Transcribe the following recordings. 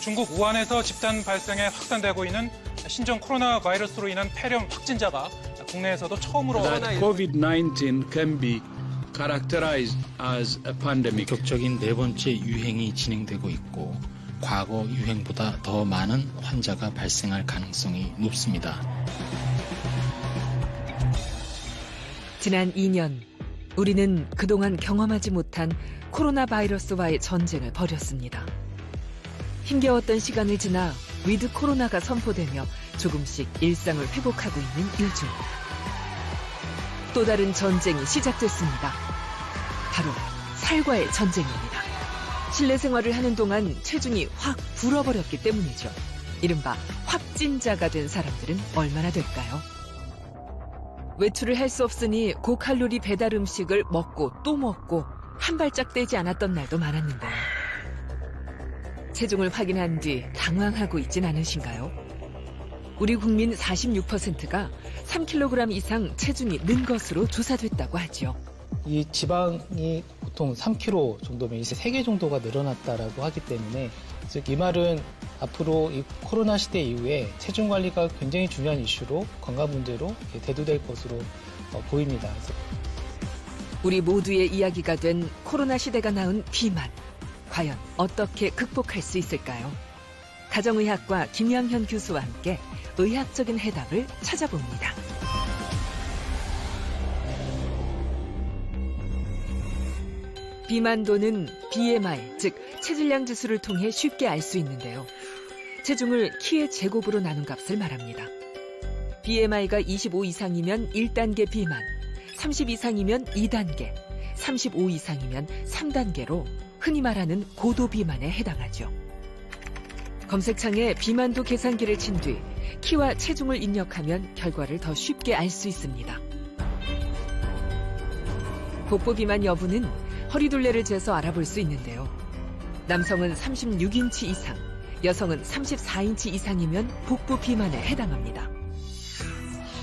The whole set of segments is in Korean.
중국 우한에서 집단 발생에 확산되고 있는 신종 코로나 바이러스로 인한 폐렴 확진자가 국내에서도 처음으로 COVID-19 can be characterized as a pandemic. 본격적인 네 번째 유행이 진행되고 있고 과거 유행보다 더 많은 환자가 발생할 가능성이 높습니다. 지난 2년, 우리는 그동안 경험하지 못한 코로나 바이러스와의 전쟁을 벌였습니다. 힘겨웠던 시간을 지나 위드 코로나가 선포되며 조금씩 일상을 회복하고 있는 요즘. 또 다른 전쟁이 시작됐습니다. 바로 살과의 전쟁입니다. 실내 생활을 하는 동안 체중이 확 불어버렸기 때문이죠. 이른바 확진자가 된 사람들은 얼마나 될까요? 외출을 할 수 없으니 고칼로리 배달 음식을 먹고 또 먹고 한 발짝 떼지 않았던 날도 많았는데요. 체중을 확인한 뒤 당황하고 있진 않으신가요? 우리 국민 46%가 3kg 이상 체중이 는 것으로 조사됐다고 하죠. 이 지방이 보통 3kg 정도면 이제 3개 정도가 늘어났다라고 하기 때문에 즉 이 말은 앞으로 이 코로나 시대 이후에 체중 관리가 굉장히 중요한 이슈로 건강 문제로 대두될 것으로 보입니다. 우리 모두의 이야기가 된 코로나 시대가 낳은 비만. 과연 어떻게 극복할 수 있을까요? 가정의학과 김양현 교수와 함께 의학적인 해답을 찾아봅니다. 비만도는 BMI, 즉 체질량 지수를 통해 쉽게 알 수 있는데요. 체중을 키의 제곱으로 나눈 값을 말합니다. BMI가 25 이상이면 1단계 비만, 30 이상이면 2단계, 35 이상이면 3단계로 흔히 말하는 고도 비만에 해당하죠. 검색창에 비만도 계산기를 친 뒤 키와 체중을 입력하면 결과를 더 쉽게 알 수 있습니다. 복부 비만 여부는 허리둘레를 재서 알아볼 수 있는데요. 남성은 36인치 이상, 여성은 34인치 이상이면 복부 비만에 해당합니다.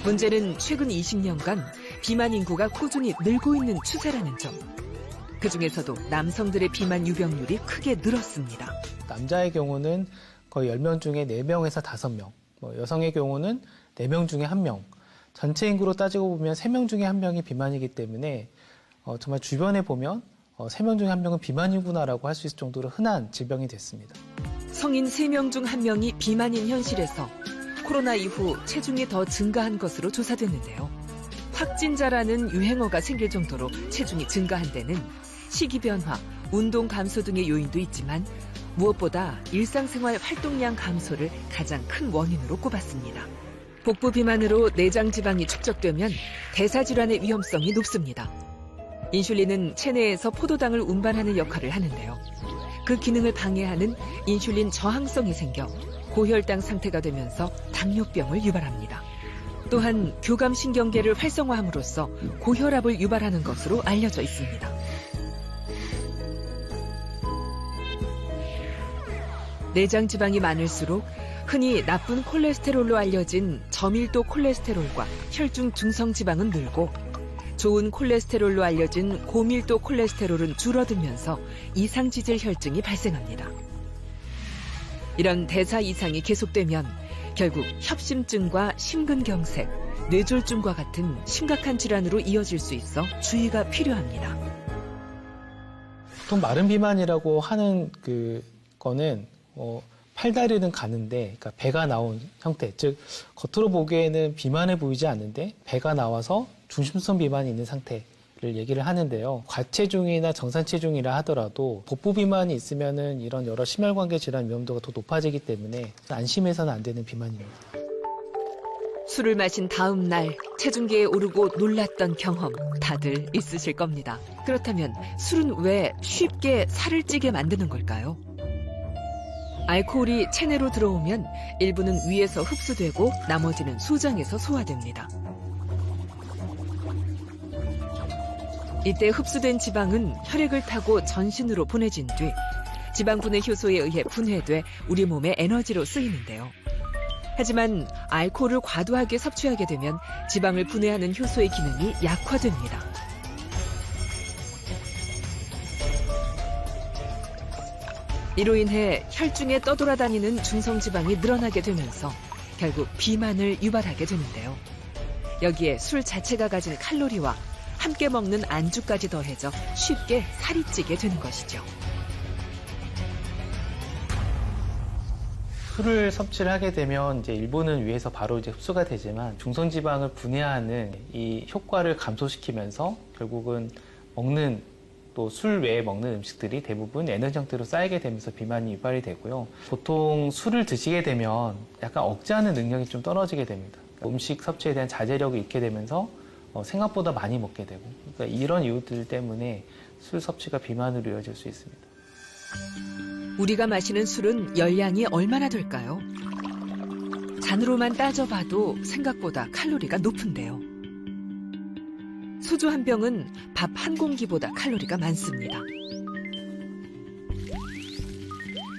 문제는 최근 20년간 비만 인구가 꾸준히 늘고 있는 추세라는 점. 그중에서도 남성들의 비만 유병률이 크게 늘었습니다. 남자의 경우는 거의 10명 중에 4명에서 5명, 여성의 경우는 4명 중에 1명, 전체 인구로 따지고 보면 3명 중에 1명이 비만이기 때문에 정말 주변에 보면 3명 중에 1명은 비만이구나라고 할 수 있을 정도로 흔한 질병이 됐습니다. 성인 3명 중 1명이 비만인 현실에서 코로나 이후 체중이 더 증가한 것으로 조사됐는데요. 확진자라는 유행어가 생길 정도로 체중이 증가한 데는 식이 변화, 운동 감소 등의 요인도 있지만 무엇보다 일상생활 활동량 감소를 가장 큰 원인으로 꼽았습니다. 복부 비만으로 내장 지방이 축적되면 대사질환의 위험성이 높습니다. 인슐린은 체내에서 포도당을 운반하는 역할을 하는데요. 그 기능을 방해하는 인슐린 저항성이 생겨 고혈당 상태가 되면서 당뇨병을 유발합니다. 또한 교감신경계를 활성화함으로써 고혈압을 유발하는 것으로 알려져 있습니다. 내장 지방이 많을수록 흔히 나쁜 콜레스테롤로 알려진 저밀도 콜레스테롤과 혈중 중성 지방은 늘고 좋은 콜레스테롤로 알려진 고밀도 콜레스테롤은 줄어들면서 이상지질 혈증이 발생합니다. 이런 대사 이상이 계속되면 결국 협심증과 심근경색, 뇌졸중과 같은 심각한 질환으로 이어질 수 있어 주의가 필요합니다. 보통 마른 비만이라고 하는 거는 팔다리는 가는데, 그러니까 배가 나온 형태, 즉 겉으로 보기에는 비만해 보이지 않는데 배가 나와서 중심성 비만이 있는 상태를 얘기를 하는데요. 과체중이나 정상체중이라 하더라도 복부 비만이 있으면은 이런 여러 심혈관계 질환 위험도가 더 높아지기 때문에 안심해서는 안 되는 비만입니다. 술을 마신 다음 날 체중계에 오르고 놀랐던 경험 다들 있으실 겁니다. 그렇다면 술은 왜 쉽게 살을 찌게 만드는 걸까요? 알코올이 체내로 들어오면 일부는 위에서 흡수되고 나머지는 소장에서 소화됩니다. 이때 흡수된 지방은 혈액을 타고 전신으로 보내진 뒤 지방분해 효소에 의해 분해돼 우리 몸의 에너지로 쓰이는데요. 하지만 알코올을 과도하게 섭취하게 되면 지방을 분해하는 효소의 기능이 약화됩니다. 이로 인해 혈중에 떠돌아다니는 중성지방이 늘어나게 되면서 결국 비만을 유발하게 되는데요. 여기에 술 자체가 가진 칼로리와 함께 먹는 안주까지 더해져 쉽게 살이 찌게 되는 것이죠. 술을 섭취를 하게 되면 이제 일부는 위에서 바로 이제 흡수가 되지만 중성지방을 분해하는 이 효과를 감소시키면서 결국은 먹는 또 술 외에 먹는 음식들이 대부분 에너지 형태로 쌓이게 되면서 비만이 유발이 되고요. 보통 술을 드시게 되면 약간 억제하는 능력이 좀 떨어지게 됩니다. 음식 섭취에 대한 자제력이 있게 되면서 생각보다 많이 먹게 되고, 그러니까 이런 이유들 때문에 술 섭취가 비만으로 이어질 수 있습니다. 우리가 마시는 술은 열량이 얼마나 될까요? 잔으로만 따져봐도 생각보다 칼로리가 높은데요. 소주 한 병은 밥 한 공기보다 칼로리가 많습니다.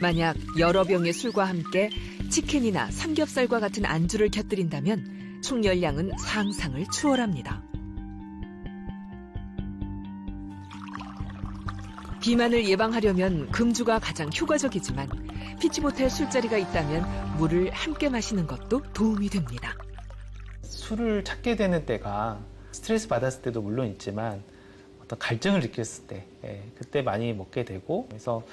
만약 여러 병의 술과 함께 치킨이나 삼겹살과 같은 안주를 곁들인다면 총 열량은 상상을 추월합니다. 비만을 예방하려면 금주가 가장 효과적이지만 피치 못할 술자리가 있다면 물을 함께 마시는 것도 도움이 됩니다. 술을 찾게 되는 때가 스트레스 받았을 때도 물론 있지만 어떤 갈증을 느꼈을 때, 그때 많이 먹게 되고, 그래서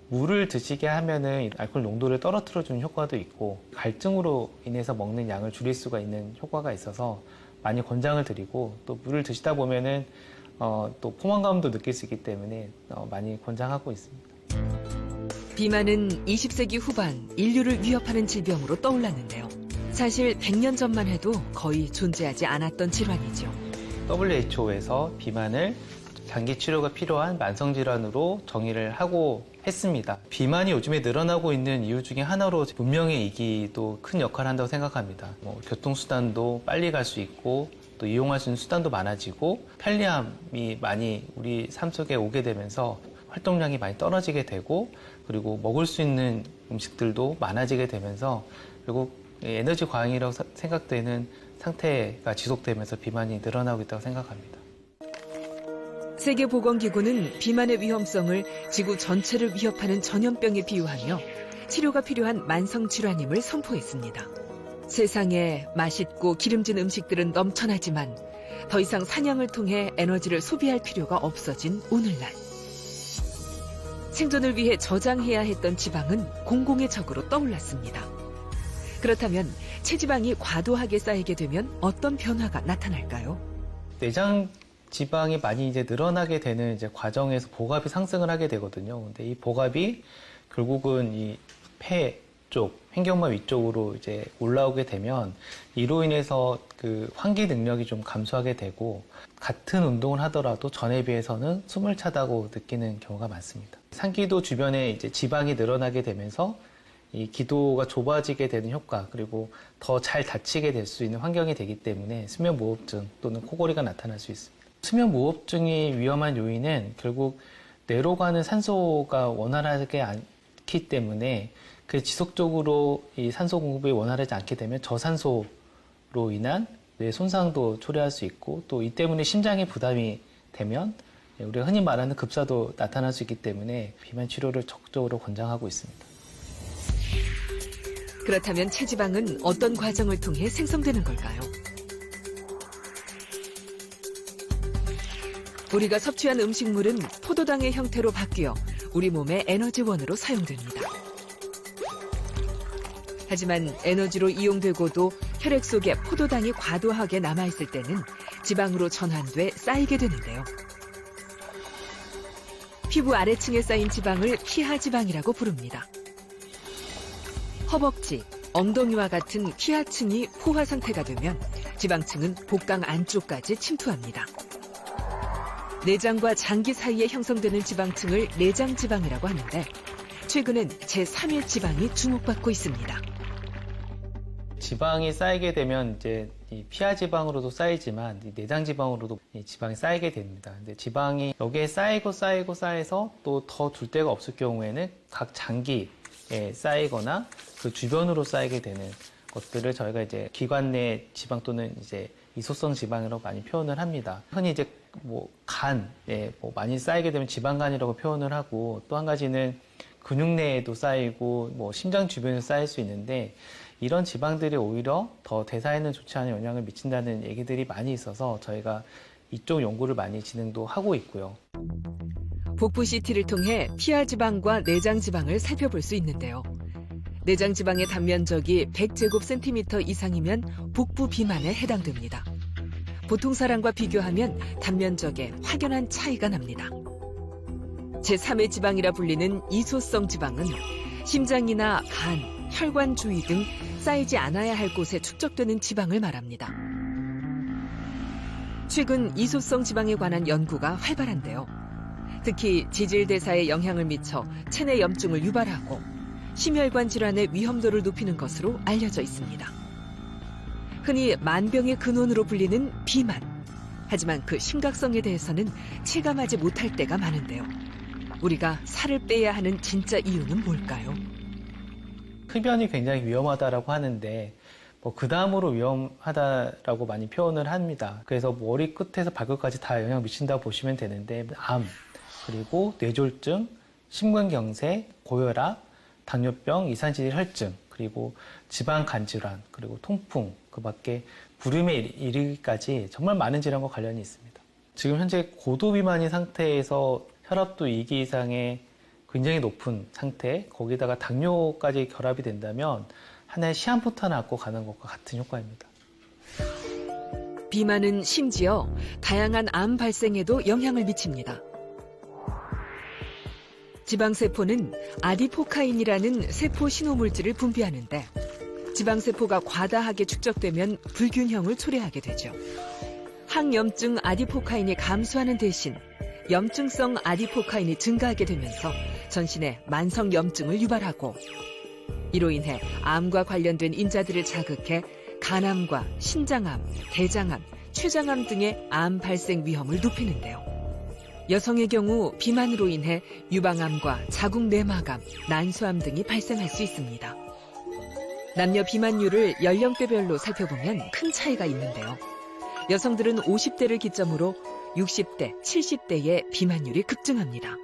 물을 드시게 하면은 알코올 농도를 떨어뜨려 주는 효과도 있고, 갈증으로 인해서 먹는 양을 줄일 수가 있는 효과가 있어서 많이 권장을 드리고, 또 물을 드시다 보면은 또 포만감도 느낄 수 있기 때문에 많이 권장하고 있습니다. 비만은 20세기 후반 인류를 위협하는 질병으로 떠올랐는데요. 사실 100년 전만 해도 거의 존재하지 않았던 질환이죠. WHO에서 비만을 장기 치료가 필요한 만성질환으로 정의를 하고 했습니다. 비만이 요즘에 늘어나고 있는 이유 중에 하나로 문명의 이기도 큰 역할을 한다고 생각합니다. 교통수단도 빨리 갈 수 있고 또 이용할 수 있는 수단도 많아지고 편리함이 많이 우리 삶 속에 오게 되면서 활동량이 많이 떨어지게 되고, 그리고 먹을 수 있는 음식들도 많아지게 되면서 결국 에너지 과잉이라고 생각되는 상태가 지속되면서 비만이 늘어나고 있다고 생각합니다. 세계보건기구는 비만의 위험성을 지구 전체를 위협하는 전염병에 비유하며 치료가 필요한 만성질환임을 선포했습니다. 세상에 맛있고 기름진 음식들은 넘쳐나지만 더 이상 사냥을 통해 에너지를 소비할 필요가 없어진 오늘날. 생존을 위해 저장해야 했던 지방은 공공의 적으로 떠올랐습니다. 그렇다면 체지방이 과도하게 쌓이게 되면 어떤 변화가 나타날까요? 내장 지방이 많이 이제 늘어나게 되는 이제 과정에서 복압이 상승을 하게 되거든요. 근데 이 복압이 결국은 이 폐 쪽, 횡격막 위쪽으로 이제 올라오게 되면 이로 인해서 그 환기 능력이 좀 감소하게 되고, 같은 운동을 하더라도 전에 비해서는 숨을 차다고 느끼는 경우가 많습니다. 상기도 주변에 이제 지방이 늘어나게 되면서 이 기도가 좁아지게 되는 효과, 그리고 더 잘 다치게 될 수 있는 환경이 되기 때문에 수면무호흡증 또는 코골이가 나타날 수 있습니다. 수면무호흡증이 위험한 요인은 결국 뇌로 가는 산소가 원활하게 않기 때문에 그 지속적으로 이 산소 공급이 원활하지 않게 되면 저산소로 인한 뇌 손상도 초래할 수 있고, 또 이 때문에 심장에 부담이 되면 우리가 흔히 말하는 급사도 나타날 수 있기 때문에 비만 치료를 적극적으로 권장하고 있습니다. 그렇다면 체지방은 어떤 과정을 통해 생성되는 걸까요? 우리가 섭취한 음식물은 포도당의 형태로 바뀌어 우리 몸의 에너지원으로 사용됩니다. 하지만 에너지로 이용되고도 혈액 속에 포도당이 과도하게 남아있을 때는 지방으로 전환돼 쌓이게 되는데요. 피부 아래층에 쌓인 지방을 피하지방이라고 부릅니다. 허벅지, 엉덩이와 같은 피하층이 포화 상태가 되면 지방층은 복강 안쪽까지 침투합니다. 내장과 장기 사이에 형성되는 지방층을 내장지방이라고 하는데, 최근엔 제3의 지방이 주목받고 있습니다. 지방이 쌓이게 되면 이제 이 피하지방으로도 쌓이지만 이 내장지방으로도 이 지방이 쌓이게 됩니다. 근데 지방이 여기에 쌓여서 또 더 둘 데가 없을 경우에는 각 장기에 쌓이거나 그 주변으로 쌓이게 되는 것들을 저희가 이제 기관 내 지방 또는 이제 이소성 지방이라고 많이 표현을 합니다. 흔히 이제 간에 많이 쌓이게 되면 지방간이라고 표현을 하고, 또 한 가지는 근육 내에도 쌓이고 심장 주변에 쌓일 수 있는데, 이런 지방들이 오히려 더 대사에는 좋지 않은 영향을 미친다는 얘기들이 많이 있어서 저희가 이쪽 연구를 많이 진행도 하고 있고요. 복부 CT를 통해 피하 지방과 내장 지방을 살펴볼 수 있는데요. 내장 지방의 단면적이 100제곱센티미터 이상이면 복부 비만에 해당됩니다. 보통 사람과 비교하면 단면적에 확연한 차이가 납니다. 제3의 지방이라 불리는 이소성 지방은 심장이나 간, 혈관 주위 등 쌓이지 않아야 할 곳에 축적되는 지방을 말합니다. 최근 이소성 지방에 관한 연구가 활발한데요. 특히 지질대사에 영향을 미쳐 체내 염증을 유발하고 심혈관 질환의 위험도를 높이는 것으로 알려져 있습니다. 흔히 만병의 근원으로 불리는 비만. 하지만 그 심각성에 대해서는 체감하지 못할 때가 많은데요. 우리가 살을 빼야 하는 진짜 이유는 뭘까요? 흡연이 굉장히 위험하다라고 하는데 그 다음으로 위험하다라고 많이 표현을 합니다. 그래서 머리 끝에서 발끝까지 다 영향을 미친다고 보시면 되는데, 암, 그리고 뇌졸중, 심근경색, 고혈압, 당뇨병, 이산화탄소 혈증, 그리고 지방간질환, 그리고 통풍, 그 밖에 불임에 이르기까지 정말 많은 질환과 관련이 있습니다. 지금 현재 고도비만인 상태에서 혈압도 2기 이상의 굉장히 높은 상태, 거기다가 당뇨까지 결합이 된다면 하나의 시한부탄을 안고 가는 것과 같은 효과입니다. 비만은 심지어 다양한 암 발생에도 영향을 미칩니다. 지방세포는 아디포카인이라는 세포 신호물질을 분비하는데, 지방세포가 과다하게 축적되면 불균형을 초래하게 되죠. 항염증 아디포카인이 감소하는 대신 염증성 아디포카인이 증가하게 되면서 전신에 만성 염증을 유발하고, 이로 인해 암과 관련된 인자들을 자극해 간암과 신장암, 대장암, 췌장암 등의 암 발생 위험을 높이는데요. 여성의 경우 비만으로 인해 유방암과 자궁내막암, 난소암 등이 발생할 수 있습니다. 남녀 비만율을 연령대별로 살펴보면 큰 차이가 있는데요. 여성들은 50대를 기점으로 60대, 70대의 비만율이 급증합니다.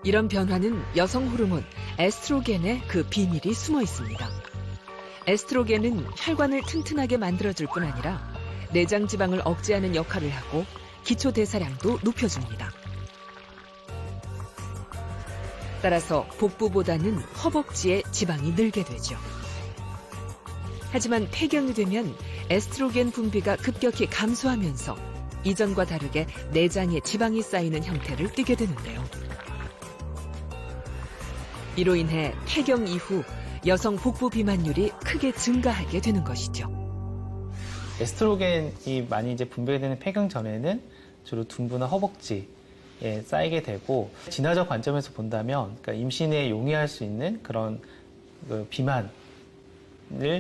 이런 변화는 여성 호르몬 에스트로겐에 그 비밀이 숨어 있습니다. 에스트로겐은 혈관을 튼튼하게 만들어줄 뿐 아니라 내장 지방을 억제하는 역할을 하고 기초 대사량도 높여줍니다. 따라서 복부보다는 허벅지에 지방이 늘게 되죠. 하지만 폐경이 되면 에스트로겐 분비가 급격히 감소하면서 이전과 다르게 내장에 지방이 쌓이는 형태를 띠게 되는데요. 이로 인해 폐경 이후 여성 복부 비만율이 크게 증가하게 되는 것이죠. 에스트로겐이 많이 이제 분비되는 폐경 전에는 주로 둔부나 허벅지에 쌓이게 되고, 진화적 관점에서 본다면 그러니까 임신에 용이할 수 있는 그런 비만을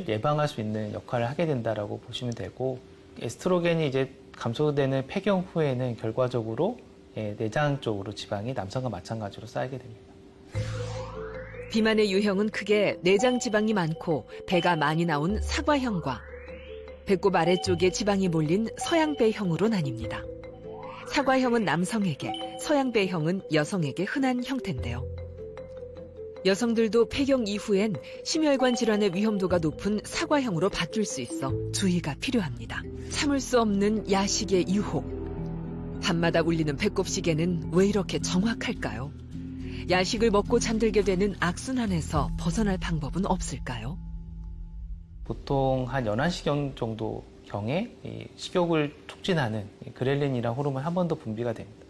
예방할 수 있는 역할을 하게 된다라고 보시면 되고, 에스트로겐이 이제 감소되는 폐경 후에는 결과적으로 내장 쪽으로 지방이 남성과 마찬가지로 쌓이게 됩니다. 비만의 유형은 크게 내장 지방이 많고 배가 많이 나온 사과형과 배꼽 아래쪽에 지방이 몰린 서양배형으로 나뉩니다. 사과형은 남성에게, 서양배형은 여성에게 흔한 형태인데요. 여성들도 폐경 이후엔 심혈관 질환의 위험도가 높은 사과형으로 바뀔 수 있어 주의가 필요합니다. 참을 수 없는 야식의 유혹. 밤마다 울리는 배꼽시계는 왜 이렇게 정확할까요? 야식을 먹고 잠들게 되는 악순환에서 벗어날 방법은 없을까요? 보통 한 11시경 정도 경에 식욕을 촉진하는 그렐린이라는 호르몬이 한 번 더 분비가 됩니다.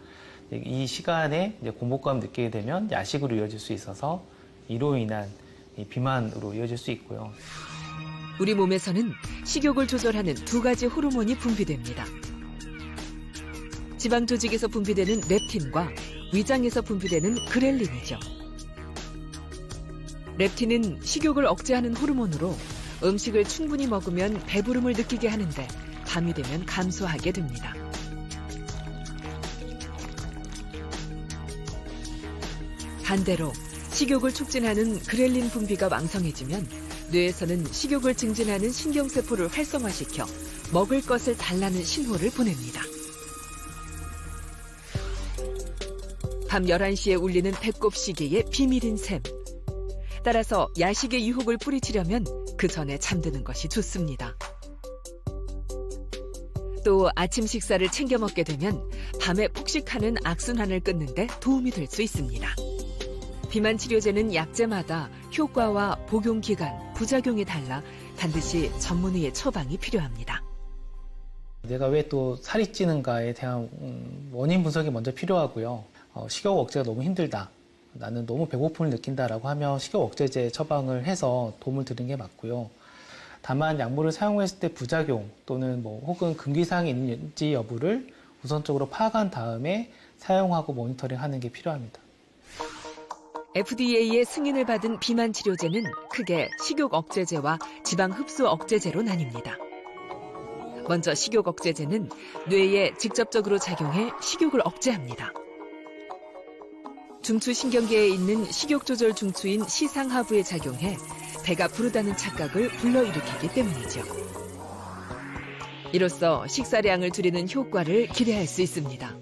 이 시간에 이제 공복감 느끼게 되면 야식으로 이어질 수 있어서 이로 인한 비만으로 이어질 수 있고요. 우리 몸에서는 식욕을 조절하는 두 가지 호르몬이 분비됩니다. 지방 조직에서 분비되는 렙틴과 위장에서 분비되는 그렐린이죠. 렙틴은 식욕을 억제하는 호르몬으로 음식을 충분히 먹으면 배부름을 느끼게 하는데 밤이 되면 감소하게 됩니다. 반대로 식욕을 촉진하는 그렐린 분비가 왕성해지면 뇌에서는 식욕을 증진하는 신경세포를 활성화시켜 먹을 것을 달라는 신호를 보냅니다. 밤 11시에 울리는 배꼽 시계의 비밀인 셈. 따라서 야식의 유혹을 뿌리치려면 그 전에 잠드는 것이 좋습니다. 또 아침 식사를 챙겨 먹게 되면 밤에 폭식하는 악순환을 끊는 데 도움이 될 수 있습니다. 비만 치료제는 약제마다 효과와 복용 기간, 부작용이 달라 반드시 전문의의 처방이 필요합니다. 내가 왜 또 살이 찌는가에 대한 원인 분석이 먼저 필요하고요. 식욕 억제가 너무 힘들다. 나는 너무 배고픔을 느낀다라고 하면 식욕 억제제 처방을 해서 도움을 드리는 게 맞고요. 다만 약물을 사용했을 때 부작용 또는 혹은 금기사항이 있는지 여부를 우선적으로 파악한 다음에 사용하고 모니터링하는 게 필요합니다. FDA의 승인을 받은 비만 치료제는 크게 식욕 억제제와 지방 흡수 억제제로 나뉩니다. 먼저 식욕 억제제는 뇌에 직접적으로 작용해 식욕을 억제합니다. 중추신경계에 있는 식욕 조절 중추인 시상하부에 작용해 배가 부르다는 착각을 불러일으키기 때문이죠. 이로써 식사량을 줄이는 효과를 기대할 수 있습니다.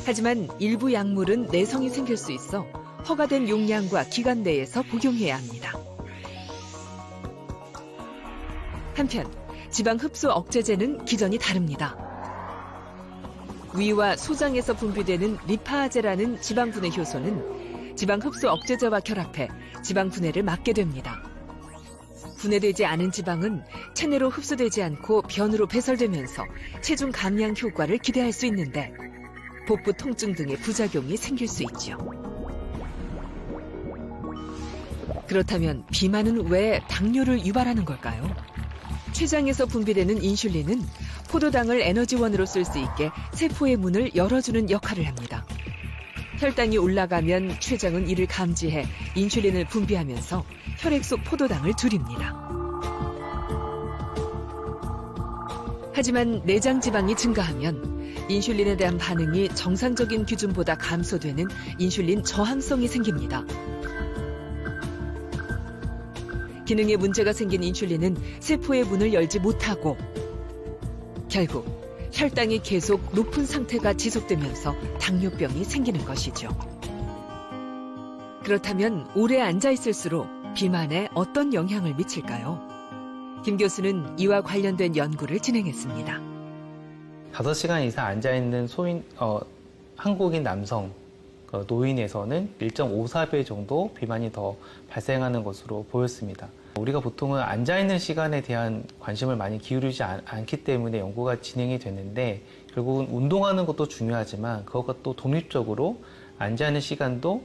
하지만 일부 약물은 내성이 생길 수 있어 허가된 용량과 기간 내에서 복용해야 합니다. 한편 지방 흡수 억제제는 기전이 다릅니다. 위와 소장에서 분비되는 리파아제라는 지방 분해 효소는 지방 흡수 억제제와 결합해 지방 분해를 막게 됩니다. 분해되지 않은 지방은 체내로 흡수되지 않고 변으로 배설되면서 체중 감량 효과를 기대할 수 있는데 복부 통증 등의 부작용이 생길 수 있죠. 그렇다면 비만은 왜 당뇨를 유발하는 걸까요? 췌장에서 분비되는 인슐린은 포도당을 에너지원으로 쓸 수 있게 세포의 문을 열어주는 역할을 합니다. 혈당이 올라가면 췌장은 이를 감지해 인슐린을 분비하면서 혈액 속 포도당을 줄입니다. 하지만 내장 지방이 증가하면 인슐린에 대한 반응이 정상적인 기준보다 감소되는 인슐린 저항성이 생깁니다. 기능에 문제가 생긴 인슐린은 세포의 문을 열지 못하고 결국 혈당이 계속 높은 상태가 지속되면서 당뇨병이 생기는 것이죠. 그렇다면 오래 앉아있을수록 비만에 어떤 영향을 미칠까요? 김 교수는 이와 관련된 연구를 진행했습니다. 5시간 이상 앉아있는 한국인 남성 노인에서는 1.54배 정도 비만이 더 발생하는 것으로 보였습니다. 우리가 보통은 앉아있는 시간에 대한 관심을 많이 기울이지 않기 때문에 연구가 진행이 됐는데 결국은 운동하는 것도 중요하지만 그것과 또 독립적으로 앉아있는 시간도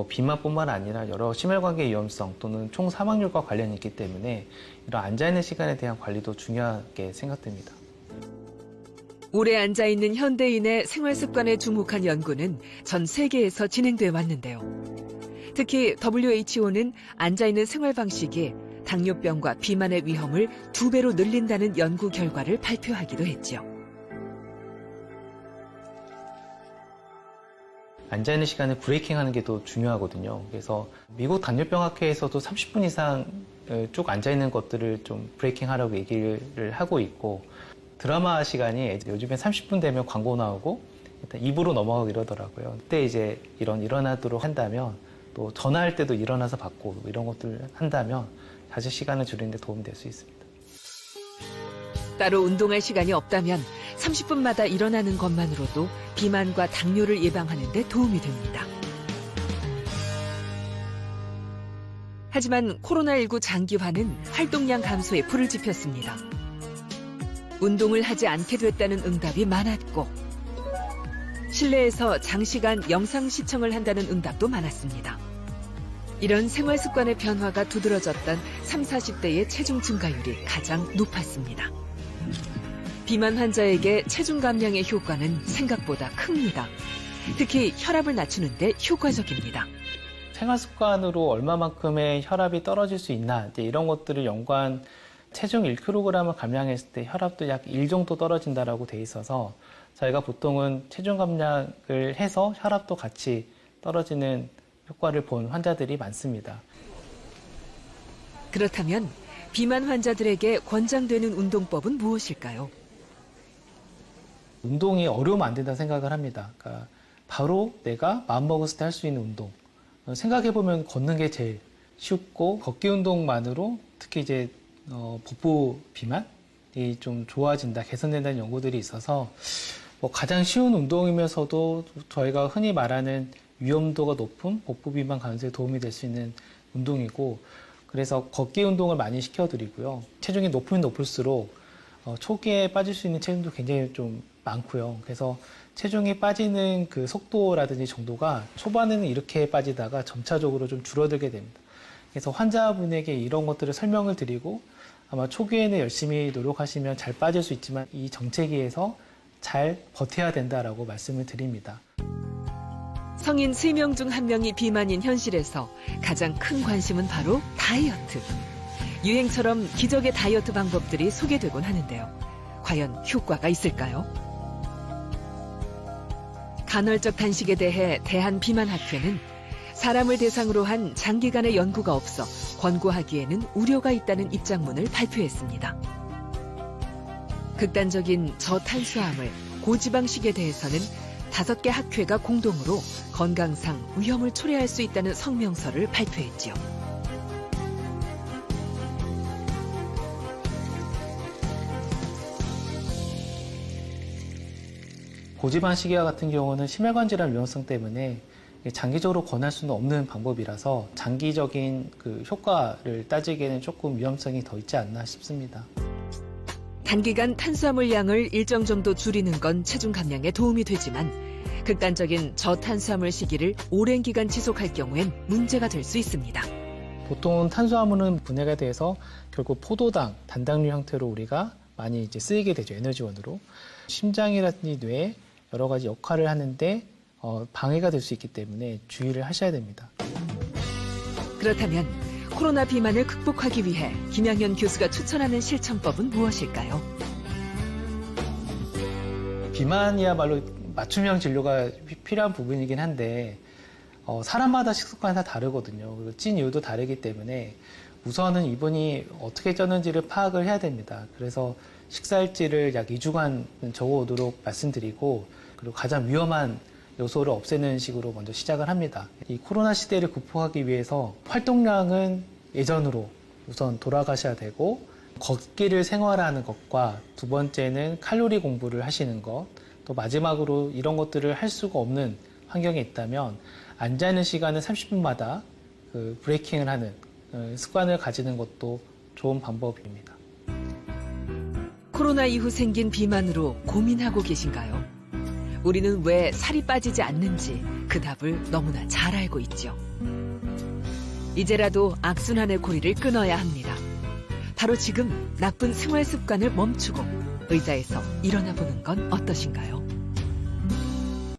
비만뿐만 아니라 여러 심혈관계 위험성 또는 총 사망률과 관련이 있기 때문에 이런 앉아있는 시간에 대한 관리도 중요하게 생각됩니다. 오래 앉아있는 현대인의 생활 습관에 주목한 연구는 전 세계에서 진행돼 왔는데요. 특히 WHO는 앉아있는 생활 방식이 당뇨병과 비만의 위험을 2배로 늘린다는 연구 결과를 발표하기도 했죠. 앉아있는 시간을 브레이킹하는 게 더 중요하거든요. 그래서 미국 당뇨병학회에서도 30분 이상 쭉 앉아있는 것들을 좀 브레이킹하라고 얘기를 하고 있고 드라마 시간이 요즘엔 30분 되면 광고 나오고 일단 2부로 넘어가고 이러더라고요. 그때 이제 일어나도록 한다면 또 전화할 때도 일어나서 받고 이런 것들을 한다면 자식 시간을 줄이는 데 도움이 될 수 있습니다. 따로 운동할 시간이 없다면 30분마다 일어나는 것만으로도 비만과 당뇨를 예방하는 데 도움이 됩니다. 하지만 코로나19 장기화는 활동량 감소에 불을 지폈습니다. 운동을 하지 않게 됐다는 응답이 많았고 실내에서 장시간 영상 시청을 한다는 응답도 많았습니다. 이런 생활 습관의 변화가 두드러졌던 30, 40대의 체중 증가율이 가장 높았습니다. 비만 환자에게 체중 감량의 효과는 생각보다 큽니다. 특히 혈압을 낮추는 데 효과적입니다. 생활 습관으로 얼마만큼의 혈압이 떨어질 수 있나 이런 것들을 연구한 체중 1kg을 감량했을 때 혈압도 약 1 정도 떨어진다라고 돼 있어서 저희가 보통은 체중 감량을 해서 혈압도 같이 떨어지는 효과를 본 환자들이 많습니다. 그렇다면 비만 환자들에게 권장되는 운동법은 무엇일까요? 운동이 어려우면 안 된다고 생각을 합니다. 그러니까 바로 내가 마음먹었을 때 할 수 있는 운동. 생각해보면 걷는 게 제일 쉽고, 걷기 운동만으로 특히 이제 복부 비만이 좀 좋아진다, 개선된다는 연구들이 있어서 가장 쉬운 운동이면서도 저희가 흔히 말하는 위험도가 높은 복부 비만 가능성에 도움이 될 수 있는 운동이고, 그래서 걷기 운동을 많이 시켜드리고요. 체중이 높으면 높을수록 초기에 빠질 수 있는 체중도 굉장히 좀 많고요. 그래서 체중이 빠지는 그 속도라든지 정도가 초반에는 이렇게 빠지다가 점차적으로 좀 줄어들게 됩니다. 그래서 환자분에게 이런 것들을 설명을 드리고, 아마 초기에는 열심히 노력하시면 잘 빠질 수 있지만 이 정체기에서 잘 버텨야 된다라고 말씀을 드립니다. 성인 3명 중 1명이 비만인 현실에서 가장 큰 관심은 바로 다이어트. 유행처럼 기적의 다이어트 방법들이 소개되곤 하는데요. 과연 효과가 있을까요? 간헐적 단식에 대해 대한비만학회는 사람을 대상으로 한 장기간의 연구가 없어 권고하기에는 우려가 있다는 입장문을 발표했습니다. 극단적인 저탄수화물, 고지방식에 대해서는 5개 학회가 공동으로 건강상 위험을 초래할 수 있다는 성명서를 발표했지요. 고지방식이와 같은 경우는 심혈관 질환 위험성 때문에 장기적으로 권할 수는 없는 방법이라서 장기적인 그 효과를 따지기에는 조금 위험성이 더 있지 않나 싶습니다. 단기간 탄수화물 양을 일정 정도 줄이는 건 체중 감량에 도움이 되지만 극단적인 저탄수화물 시기를 오랜 기간 지속할 경우엔 문제가 될 수 있습니다. 보통 탄수화물은 분해가 돼서 결국 포도당, 단당류 형태로 우리가 많이 이제 쓰이게 되죠. 에너지원으로. 심장이라든지 뇌에 여러 가지 역할을 하는데 방해가 될 수 있기 때문에 주의를 하셔야 됩니다. 그렇다면 코로나 비만을 극복하기 위해 김양현 교수가 추천하는 실천법은 무엇일까요? 비만이야말로 맞춤형 진료가 필요한 부분이긴 한데 사람마다 식습관이 다 다르거든요. 그리고 찐 이유도 다르기 때문에 우선은 이분이 어떻게 쪘는지를 파악을 해야 됩니다. 그래서 식사일지를 약 2주간 적어오도록 말씀드리고, 그리고 가장 위험한 요소를 없애는 식으로 먼저 시작을 합니다. 이 코로나 시대를 극복하기 위해서 활동량은 예전으로 우선 돌아가셔야 되고, 걷기를 생활하는 것과 두 번째는 칼로리 공부를 하시는 것, 또 마지막으로 이런 것들을 할 수가 없는 환경에 있다면 앉아있는 시간은 30분마다 그 브레이킹을 하는 습관을 가지는 것도 좋은 방법입니다. 코로나 이후 생긴 비만으로 고민하고 계신가요? 우리는 왜 살이 빠지지 않는지 그 답을 너무나 잘 알고 있죠. 이제라도 악순환의 고리를 끊어야 합니다. 바로 지금 나쁜 생활 습관을 멈추고 의자에서 일어나 보는 건 어떠신가요?